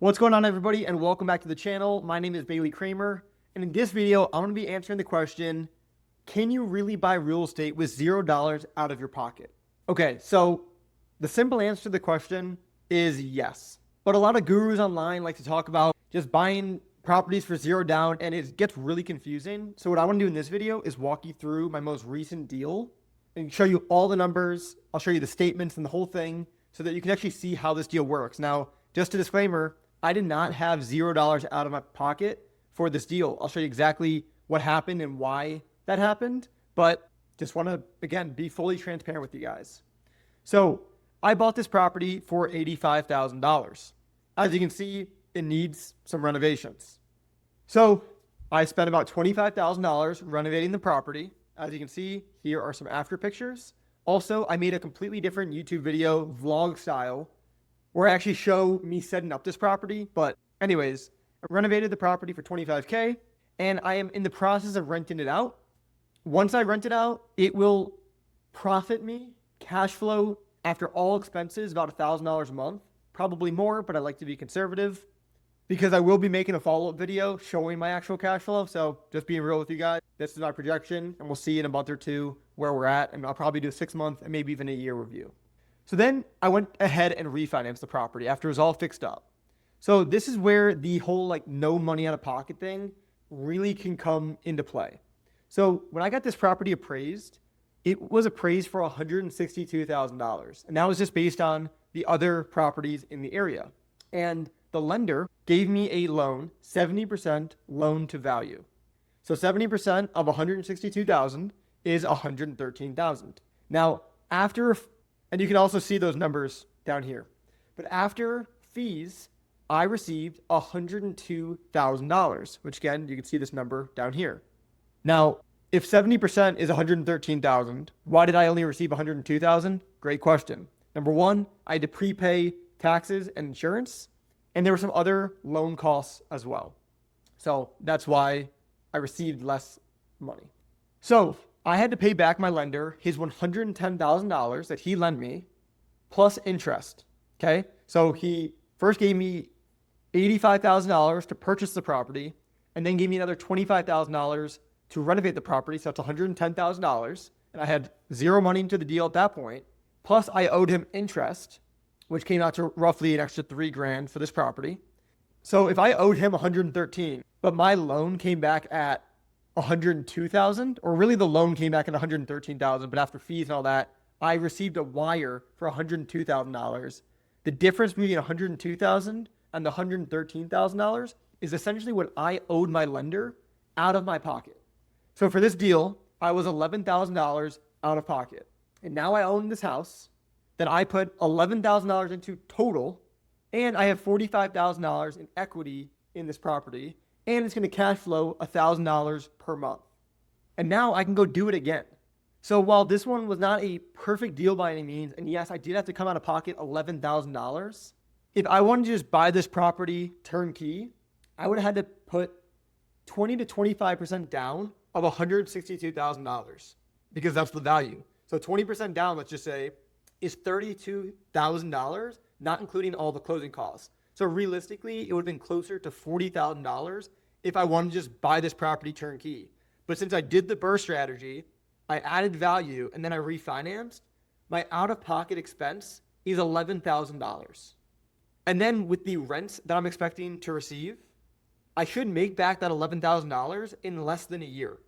What's going on, everybody, and welcome back to the channel. My name is Kramer, and in this video, I'm going to be answering the question, can you really buy real estate with $0 out of your pocket? Okay, so the simple answer to the question is yes. But a lot of gurus online like to talk about just buying properties for $0 down, and it gets really confusing. So what I want to do in this video is walk you through my most recent deal and show you all the numbers. I'll show you the statements and the whole thing so that you can actually see how this deal works. Now, just a disclaimer, I did not have $0 out of my pocket for this deal. I'll show you exactly what happened and why that happened, but just want to, again, be fully transparent with you guys. So I bought this property for $85,000. As you can see, it needs some renovations. So I spent about $25,000 renovating the property. As you can see, here are some after pictures. Also, I made a completely different YouTube video, vlog style, where I actually show me setting up this property. But anyways, I renovated the property for $25K, and I am in the process of renting it out. Once I rent it out, it will profit me cash flow after all expenses about $1,000 a month, probably more, but I like to be conservative because I will be making a follow-up video showing my actual cash flow. So just being real with you guys, this is my projection, and we'll see in a month or two where we're at, and I'll probably do a 6-month and maybe even a year review. So then I went ahead and refinanced the property after it was all fixed up. So this is where the whole like no money out of pocket thing really can come into play. So when I got this property appraised, it was appraised for $162,000. And that was just based on the other properties in the area. And the lender gave me a loan, 70% loan to value. So 70% of $162,000 is $113,000. Now, and you can also see those numbers down here. But after fees, I received $102,000, which again, you can see this number down here. Now, if 70% is $113,000, why did I only receive $102,000? Great question. Number one, I had to prepay taxes and insurance, and there were some other loan costs as well. So that's why I received less money. So I had to pay back my lender his $110,000 that he lent me plus interest. Okay. So he first gave me $85,000 to purchase the property and then gave me another $25,000 to renovate the property. So that's $110,000. And I had zero money into the deal at that point. Plus I owed him interest, which came out to roughly an extra $3,000 for this property. So if I owed him $113,000, but my loan came back at $102,000, or really the loan came back at $113,000, but after fees and all that, I received a wire for $102,000. The difference between $102,000 and the $113,000 is essentially what I owed my lender out of my pocket. So for this deal, I was $11,000 out of pocket. And now I own this house that I put $11,000 into total, and I have $45,000 in equity in this property, and it's going to cash flow $1,000 per month. And now I can go do it again. So while this one was not a perfect deal by any means, and yes, I did have to come out of pocket $11,000, if I wanted to just buy this property turnkey, I would have had to put 20 to 25% down of $162,000 because that's the value. So 20% down, let's just say, is $32,000, not including all the closing costs. So realistically, it would have been closer to $40,000 if I wanted to just buy this property turnkey. But since I did the BRRRR strategy, I added value, and then I refinanced, my out-of-pocket expense is $11,000. And then with the rents that I'm expecting to receive, I should make back that $11,000 in less than a year,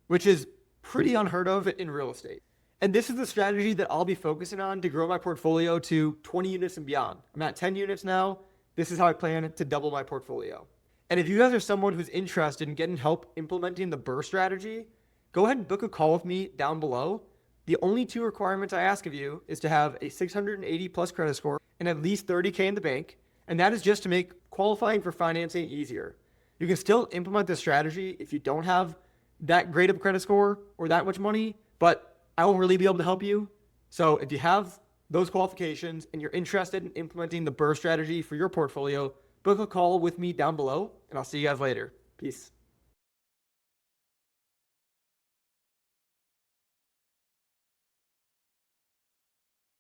which is pretty unheard of in real estate. And this is the strategy that I'll be focusing on to grow my portfolio to 20 units and beyond. I'm at 10 units now. This is how I plan to double my portfolio. And if you guys are someone who's interested in getting help implementing the BRRRR strategy, go ahead and book a call with me down below. The only 2 requirements I ask of you is to have a 680 plus credit score and at least 30K in the bank. And that is just to make qualifying for financing easier. You can still implement this strategy if you don't have that great of a credit score or that much money, but I won't really be able to help you. So if you have those qualifications and you're interested in implementing the BRRRR strategy for your portfolio, book a call with me down below, and I'll see you guys later. Peace.